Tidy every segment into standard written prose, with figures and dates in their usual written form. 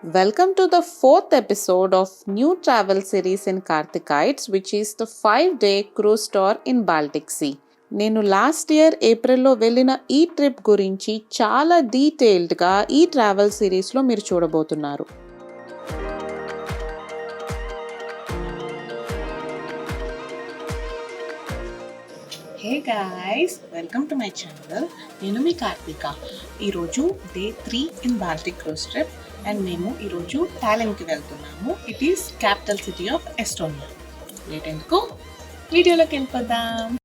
Welcome to the fourth episode of new travel series in Karthikeyites, which is the 5-day cruise tour in Baltic Sea. నేను last year ఏప్రిల్లో వెళ్ళిన ఈ trip గురించి చాలా డీటెయిల్డ్గా ఈ ట్రావెల్ సిరీస్లో మీరు చూడబోతున్నారు. Hey guys, welcome to my channel. నేను మీ కార్తిక. ఈరోజు day 3 in Baltic cruise trip and మేము ఈరోజు టాలిన్కి వెళ్తున్నాము. It is capital city of Estonia. Late ఎందుకు, వీడియోలోకి వెళ్ళిపోదాం.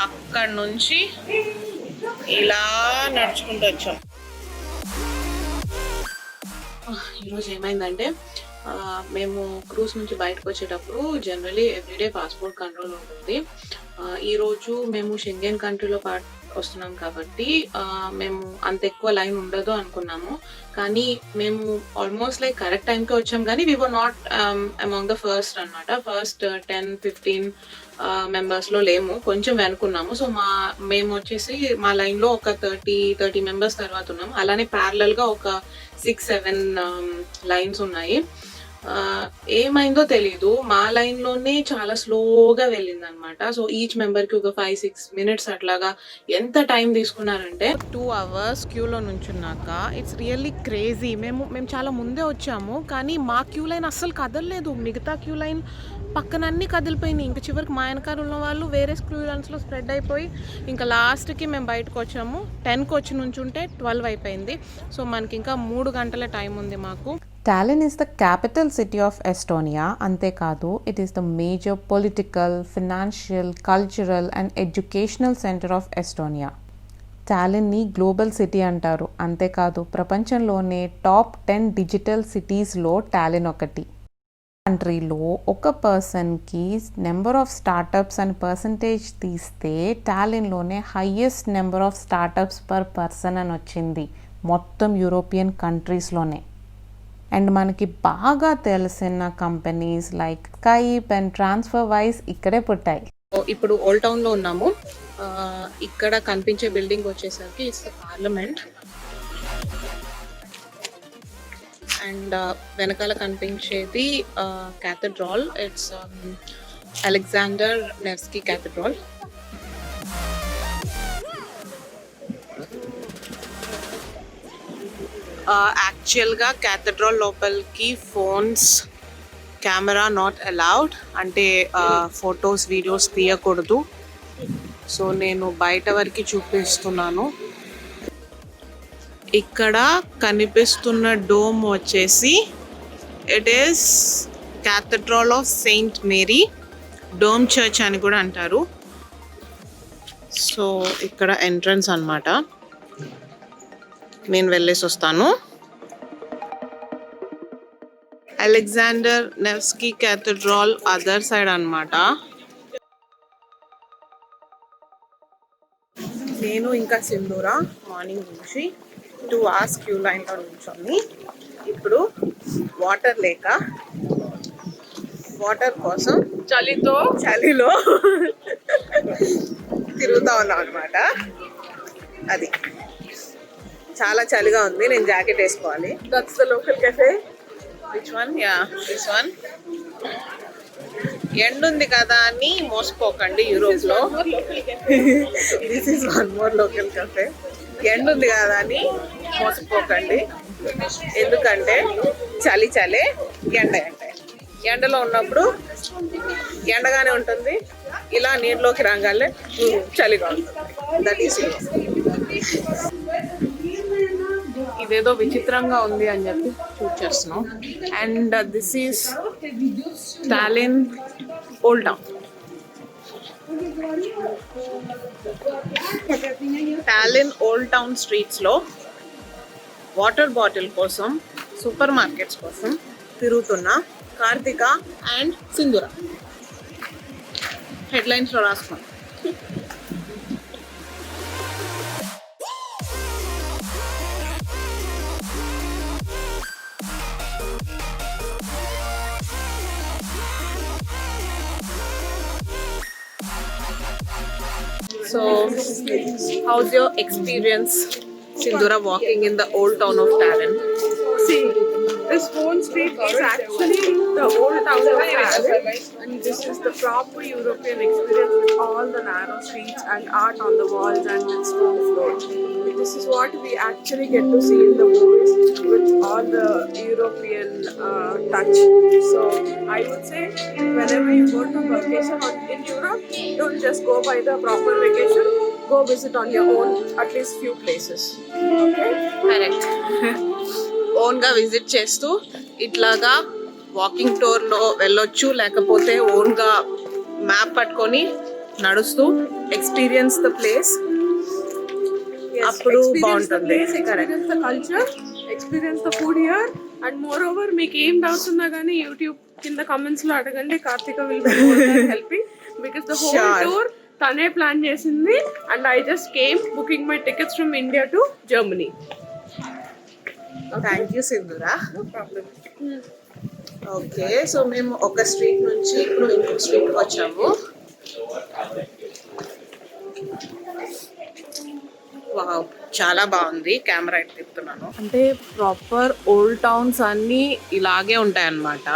అక్కడ నుంచి ఇలా నడుచుకుంటూ వచ్చాం. ఈరోజు ఏమైందంటే మేము క్రూజ్ నుంచి బయటకు వచ్చేటప్పుడు జనరలీ ఎవ్రీడే పాస్పోర్ట్ కంట్రోల్ ఉంటుంది. ఈరోజు మేము షెంగెన్ కంట్రీలో వస్తున్నాం కాబట్టి మేము అంత ఎక్కువ లైన్ ఉండదు అనుకున్నాము. కానీ మేము ఆల్మోస్ట్ లైక్ కరెక్ట్ టైంకి వచ్చాం. కానీ we were not among the first అనమాట. ఫస్ట్ 10-15 మెంబర్స్లో లేము, కొంచెం వెనుకున్నాము. సో మేము వచ్చేసి మా లైన్లో ఒక 30 మెంబర్స్ తర్వాత ఉన్నాము. అలానే ప్యారలల్గా ఒక 6-7 లైన్స్ ఉన్నాయి. ఏమైందో తెలీదు, మా లైన్లోనే చాలా స్లోగా వెళ్ళింది అనమాట. సో ఈచ్ మెంబర్కి ఒక 5-6 minutes అట్లాగా ఎంత టైం తీసుకున్నారంటే 2 hours క్యూలో నుంచున్నాక ఇట్స్ రియల్లీ క్రేజీ. మేము చాలా ముందే వచ్చాము, కానీ మా క్యూ లైన్ అస్సలు కదలలేదు. మిగతా క్యూ లైన్ పక్కన అన్నీ కదిలిపోయినాయి. ఇంకా చివరికి మా వెనకాల ఉన్న వాళ్ళు వేరే క్యూ లైన్స్లో స్ప్రెడ్ అయిపోయి ఇంకా లాస్ట్కి మేము బయటకు వచ్చాము. 10కి వచ్చి నుంచుంటే 12 అయిపోయింది. సో మనకి ఇంకా 3 గంటల టైం ఉంది మాకు. Tallinn is the capital city of Estonia. అంతేకాదు, it is the major political, financial, cultural and educational center of Estonia. టాలిన్ని గ్లోబల్ సిటీ అంటారు. అంతేకాదు, ప్రపంచంలోనే టాప్ 10 డిజిటల్ సిటీస్లో టాలిన్ ఒకటి. కంట్రీలో ఒక పర్సన్కి నెంబర్ ఆఫ్ స్టార్టప్స్ అని పర్సంటేజ్ తీస్తే టాలిన్లోనే highest number of startups per person అని వచ్చింది మొత్తం యూరోపియన్ కంట్రీస్లోనే. అండ్ మనకి బాగా తెలిసిన companies like Skype and TransferWise ఇక్కడే పుట్టాయి. ఇప్పుడు ఓల్డ్ టౌన్లో ఉన్నాము. ఇక్కడ కనిపించే బిల్డింగ్ వచ్చేసరికి ఇట్స్ ద పార్లమెంట్. అండ్ వెనకాల కనిపించేది cathedral. It's Alexander Nevsky cathedral. యాక్చువల్గా క్యాథడ్రాల్ లోపలికి ఫోన్స్, కెమెరా నాట్ అలౌడ్, అంటే ఫొటోస్ వీడియోస్ తీయకూడదు. సో నేను బయట వరకు చూపిస్తున్నాను. ఇక్కడ కనిపిస్తున్న డోమ్ వచ్చేసి it is cathedral of Saint Mary dome church అని కూడా అంటారు. సో ఇక్కడ ఎంట్రన్స్ అన్నమాట. నేను వెళ్ళేసి వస్తాను. Alexander Nevsky cathedral other side అన్నమాట. నేను ఇంకా సింధూర మార్నింగ్ నుంచి 2 hours క్యూ లైన్లో నుంచొని ఇప్పుడు వాటర్ కోసం చలిలో తిరుగుతా ఉన్నాం అనమాట. అది చాలా చలిగా ఉంది. నేను జాకెట్ వేసుకోవాలి. That's the local cafe. Which one? Yeah, this one. End ఉంది కదా అని మోసపోకండి యూరోప్లో. This is one more local cafe. End ఉంది కదా అని మోసపోకండి, ఎందుకంటే చలే ఎండలో ఉన్నప్పుడు ఎండగానే ఉంటుంది. ఇలా నీటిలోకి రాగానే చలిగా ఉంటుంది. దట్ ఈస్ ఇదేదో విచిత్రంగా ఉంది అని చెప్పి షూట్ చేస్తున్నాం. And this is Tallinn old town. Tallinn old town streets లో వాటర్ బాటిల్ కోసం సూపర్ మార్కెట్స్ కోసం తిరుగుతున్న కార్తిక అండ్ సింధూర. హెడ్లైన్స్ లో రాసుకోండి. So, how's your experience, Sindhura, walking in the old town of Tallinn? See, this whole street is actually the old town of Tallinn, and this is the proper European experience with all the narrow streets and art on the walls and with stone floors. This is what we actually get to see in the movies with all the European touch. So I would say whenever you go to vacation in Europe, don't just go by the proper vacation. Go visit on your own at least few places. Okay? Correct. ఓన్గా visit చేస్తూ ఇట్లాగా walking టూర్లో వెళ్ళొచ్చు, లేకపోతే ఓన్గా map పట్టుకొని నడుస్తూ experience the place. అప్పుడు బాగుంటుంది. Experience the culture, experience the food here, and more over మీకు ఏం డౌట్స్ ఉన్నా కానీ యూట్యూబ్ కింద కమెంట్స్ లో అడగండి. Karthika will be helping because the whole tour తనే ప్లాన్ చేసింది, and I just came booking my tickets from India to Germany. Thank you Sindhura. No problem. Okay, so మేము ఒక స్ట్రీట్ నుంచి ఇప్పుడు ఇంకొక స్ట్రీట్కి వచ్చాము. వావ్, చాలా బాగుంది. కెమెరా ఎట్ తిప్పుతున్నాను. అంటే ప్రాపర్ ఓల్డ్ టౌన్స్ అన్నీ ఇలాగే ఉంటాయి అన్నమాట.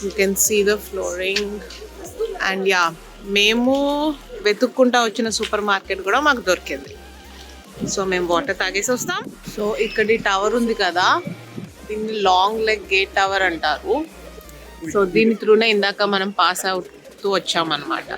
You can see the flooring and yeah, మేము వెతుక్కుంటా వచ్చిన సూపర్ మార్కెట్ కూడా మాకు దొరికింది. సో మేము వాటర్ తాగేసి వస్తాం. సో ఇక్కడ టవర్ ఉంది కదా, దీన్ని లాంగ్ లెగ్ గేట్ టవర్ అంటారు. సో దీని త్రూనే ఇందాక మనం పాస్ అవుతూ వచ్చామన్నమాట.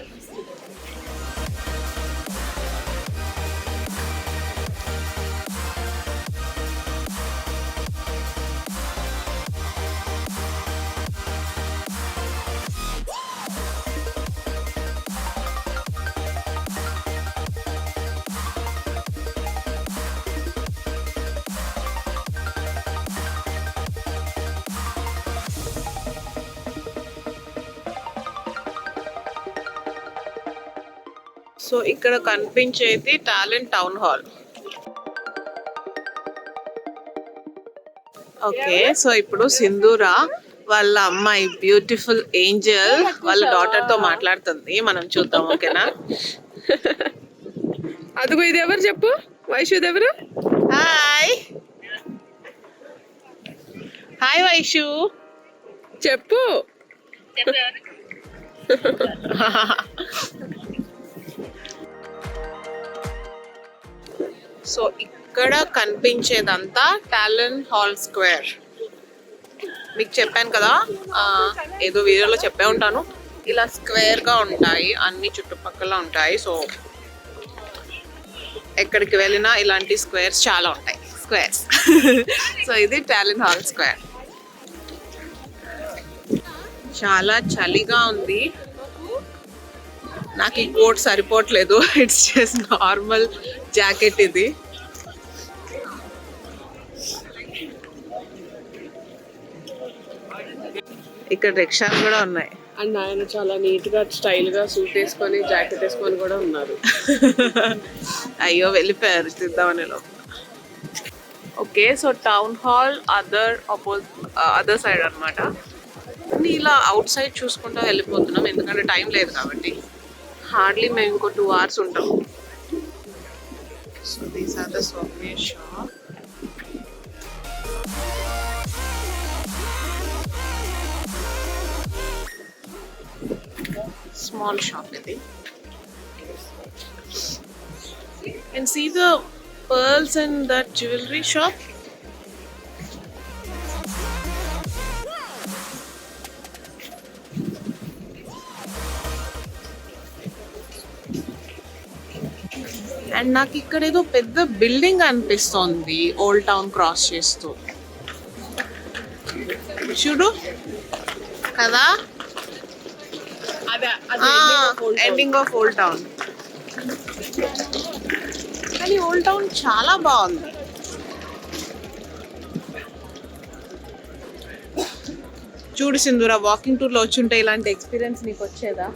సో ఇక్కడ కనిపించేది talent town hall. Okay, so ఇప్పుడు సింధూర వాళ్ళ అమ్మాయి బ్యూటిఫుల్ ఏంజల్ వాళ్ళ డాటర్ తో మాట్లాడుతుంది. మనం చూద్దాం. ఓకేనా? అదిగో ఇది ఎవరు చెప్పు, వైషు ఎవరు? హాయ్ హాయ్ వైషు, చెప్పు. సో ఇక్కడ కనిపించేదంతా టాలెంట్ హాల్ స్క్వేర్. మీకు చెప్పాను కదా, ఏదో వీడియోలో చెప్పే ఉంటాను, ఇలా స్క్వేర్గా ఉంటాయి, అన్ని చుట్టుపక్కల ఉంటాయి. సో ఎక్కడికి వెళ్ళినా ఇలాంటి స్క్వేర్స్ చాలా ఉంటాయి, స్క్వేర్స్. సో ఇది టాలెంట్ హాల్ స్క్వేర్. చాలా చలిగా ఉంది. నాకు ఈ కోట్ సరిపోవట్లేదు. ఇట్స్ జస్ట్ నార్మల్ జాకెట్ ఇది. ఇక్కడ రిక్షాలు కూడా ఉన్నాయి. అండ్ ఆయన చాలా నీట్ గా స్టైల్ గా సూట్ వేసుకొని జాకెట్ వేసుకొని కూడా ఉన్నారు. అయ్యో, వెళ్ళిపోయారు తిద్దామని లోపల. Okay, so town hall other side అనమాట. ఇలా అవుట్ సైడ్ చూసుకుంటూ వెళ్ళిపోతున్నాం, ఎందుకంటే టైం లేదు కాబట్టి. హార్డ్లీ మేము ఇంకో 2 hours ఉంటాం. So these are the souvenir shop. Small shop ఇది. And see the pearls in that jewelry shop. And నాకు ఇక్కడ ఏదో పెద్ద బిల్డింగ్ అనిపిస్తోంది ఓల్డ్ టౌన్ క్రాస్ చేస్తూ. చూడు కదా, ఎండింగ్ ఆఫ్ ఓల్డ్ టౌన్. కానీ ఓల్డ్ టౌన్ చాలా బాగుంది. చూడు సింధూరా, వాకింగ్ టూర్ లో వచ్చుంటే ఇలాంటి ఎక్స్పీరియన్స్ నీకు వచ్చేదా?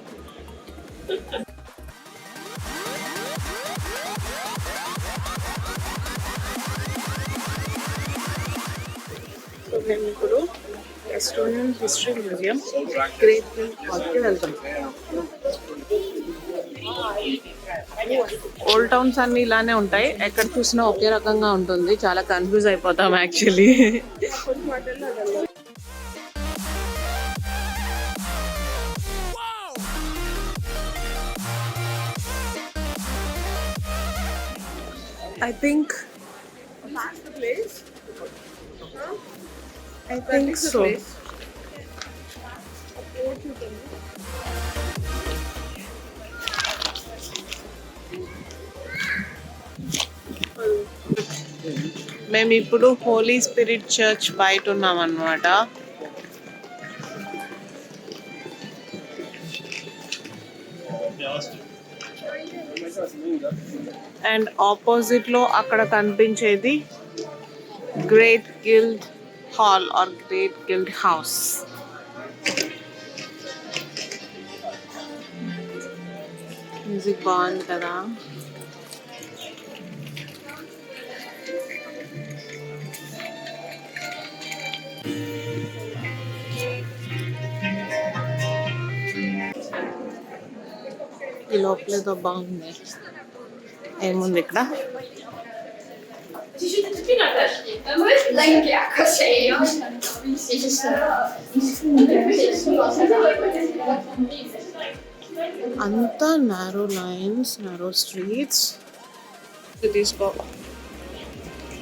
సో మేము ఇప్పుడు ఎస్టోనియన్ హిస్టరీ మ్యూజియం గ్రేట్ కి వెళ్తాం. ఓల్డ్ టౌన్స్ అన్ని ఇలానే ఉంటాయి, ఎక్కడ చూసినా ఒకే రకంగా ఉంటుంది. చాలా కన్ఫ్యూజ్ అయిపోతాం యాక్చువల్లీ. I think so. మేము ఇప్పుడు హోలీ స్పిరిట్ చర్చ్ బయట ఉన్నాం అన్నమాట. అండ్ ఆపోజిట్ లో అక్కడ కనిపించేది great guild hall or great guild house. Music బాగుంది కదా. ఈ లోపలేదో బాగుంది. ఏముంది ఇక్కడ? అంతా నారో లైన్స్, నారో స్ట్రీట్స్. తీసుకో.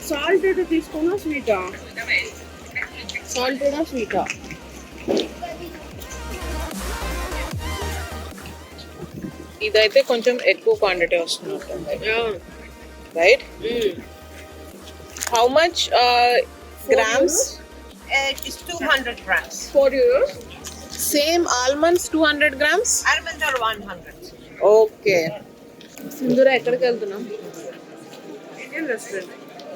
సాల్టెడ్ తీసుకున్నా స్వీటా? సాల్టెడా స్వీటా? ఇదైతే కొంచెం ఎక్కువ క్వాంటిటీ వస్తున్నట్టుంది, right? How much grams? It is 200 grams. €4. Same almonds 200 grams? Almonds are 100. Okay. Sindhura ఎక్కడికి వెళ్తున్నాం? Indian restaurant.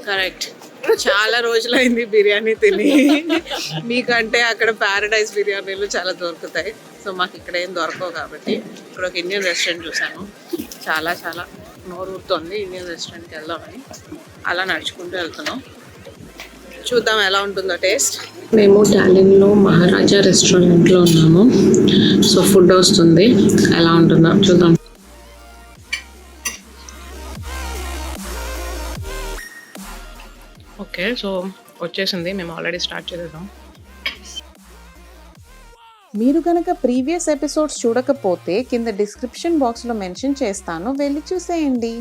కరెక్ట్. చాలా రోజులైంది బిర్యానీ తిని. మీకంటే అక్కడ ప్యారడైజ్ బిర్యానీలు చాలా దొరుకుతాయి, సో మాకు ఇక్కడ ఏం దొరకవు కాబట్టి ఇక్కడ ఒక ఇండియన్ రెస్టారెంట్ చూసాను. చాలా చాలా నోరూరుతోంది ఇండియన్ రెస్టారెంట్కి వెళ్దామని. అలా నడుచుకుంటూ వెళ్తున్నాం, చూద్దాం ఎలా ఉంటుందో టేస్ట్. మేము టాలిన్లో మహారాజా రెస్టారెంట్లో ఉన్నాము. సో ఫుడ్ వస్తుంది, ఎలా ఉంటుందో చూద్దాం. ఓకే, సో వచ్చేసింది, మేము ఆల్రెడీ స్టార్ట్ చేద్దాం. మీరు కనుక ప్రీవియస్ ఎపిసోడ్స్ చూడకపోతే కింద డిస్క్రిప్షన్ బాక్స్లో మెన్షన్ చేస్తాను, వెళ్ళి చూసేయండి.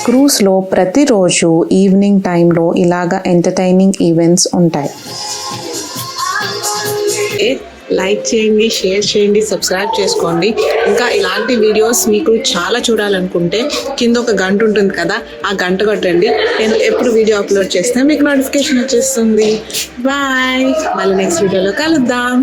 క్రూజ్లో ప్రతిరోజు ఈవినింగ్ టైంలో ఇలాగా ఎంటర్టైనింగ్ ఈవెంట్స్ ఉంటాయి. లైక్ చేయండి, షేర్ చేయండి, సబ్స్క్రైబ్ చేసుకోండి. ఇంకా ఇలాంటి వీడియోస్ మీకు చాలా చూడాలనుకుంటే కింద ఒక గంట ఉంటుంది కదా, ఆ గంట కొట్టండి. నేను ఎప్పుడు వీడియో అప్లోడ్ చేస్తే మీకు నోటిఫికేషన్ వచ్చేస్తుంది. బాయ్, మళ్ళీ నెక్స్ట్ వీడియోలో కలుద్దాం.